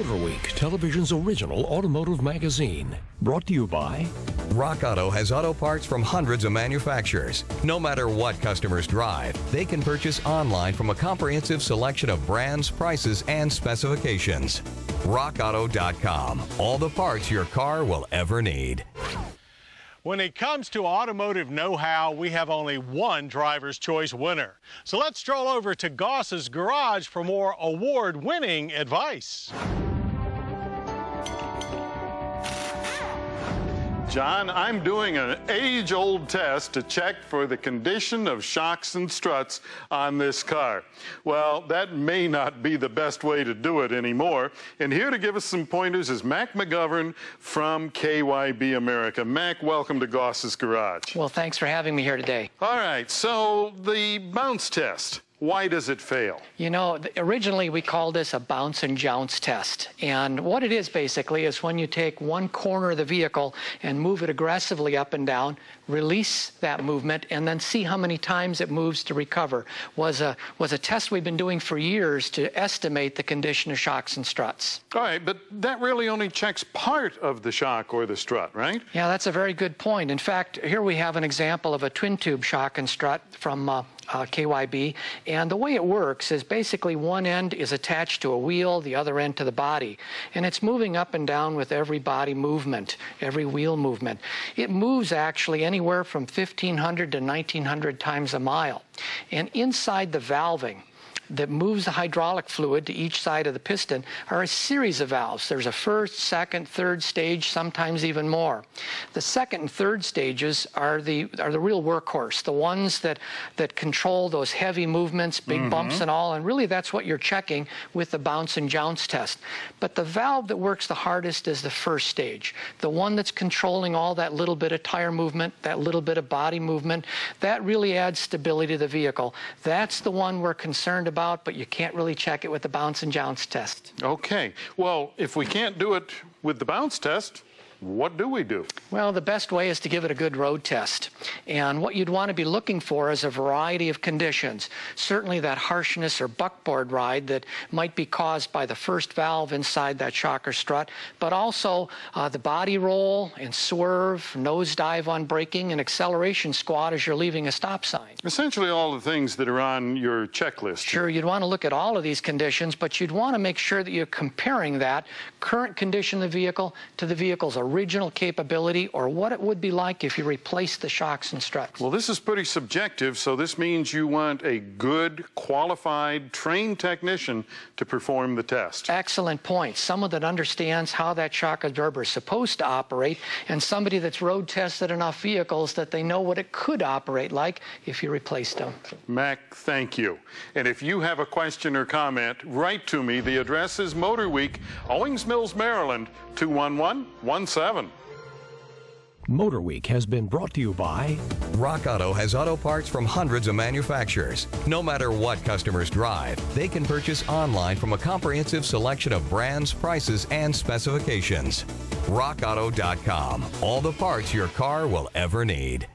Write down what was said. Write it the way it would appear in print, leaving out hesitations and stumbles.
Motor Week, television's original automotive magazine. Brought to you by Rock Auto has auto parts from hundreds of manufacturers. No matter what customers drive, they can purchase online from a comprehensive selection of brands, prices, and specifications. RockAuto.com. All the parts your car will ever need. When it comes to automotive know-how, we have only one Driver's Choice winner. So let's stroll over to Goss's garage for more award-winning advice. John, I'm doing an age-old test to check for the condition of shocks and struts on this car. Well, that may not be the best way to do it anymore. And here to give us some pointers is Mac McGovern from KYB America. Mac, welcome to Goss's Garage. Well, thanks for having me here today. All right, so the bounce test. Why does it fail? You know, originally we called this a bounce and jounce test. And what it is basically is when you take one corner of the vehicle and move it aggressively up and down, release that movement, and then see how many times it moves to recover. Was a test we've been doing for years to estimate the condition of shocks and struts. All right, but that really only checks part of the shock or the strut, right? Yeah, that's a very good point. In fact, here we have an example of a twin tube shock and strut from KYB, and the way it works is basically one end is attached to a wheel, the other end to the body, and it's moving up and down with every body movement, every wheel movement. It moves actually anywhere from 1,500 to 1,900 times a mile, and inside the valving that moves the hydraulic fluid to each side of the piston are a series of valves. There's a first, second, third stage, sometimes even more. The second and third stages are the real workhorse, the ones that control those heavy movements, big bumps and all, and really that's what you're checking with the bounce and jounce test. But the valve that works the hardest is the first stage, the one that's controlling all that little bit of tire movement, that little bit of body movement. That really adds stability to the vehicle. That's the one we're concerned about, but you can't really check it with the bounce and jounce test. Okay. Well, if we can't do it with the bounce test, what do we do? Well, the best way is to give it a good road test. And what you'd want to be looking for is a variety of conditions. Certainly that harshness or buckboard ride that might be caused by the first valve inside that shock or strut, but also the body roll and swerve, nosedive on braking, and acceleration squat as you're leaving a stop sign. Essentially all the things that are on your checklist. Sure, you'd want to look at all of these conditions, but you'd want to make sure that you're comparing that current condition of the vehicle to the vehicle's original capability, or what it would be like if you replaced the shocks and struts. Well, this is pretty subjective, so this means you want a good, qualified, trained technician to perform the test. Excellent point. Someone that understands how that shock absorber is supposed to operate, and somebody that's road tested enough vehicles that they know what it could operate like if you replaced them. Mac, thank you. And if you have a question or comment, write to me. The address is Motor Week, Owings Mills, Maryland, 21117. Motor Week has been brought to you by Rock Auto has auto parts from hundreds of manufacturers. No matter what customers drive, they can purchase online from a comprehensive selection of brands, prices, and specifications. RockAuto.com. All the parts your car will ever need.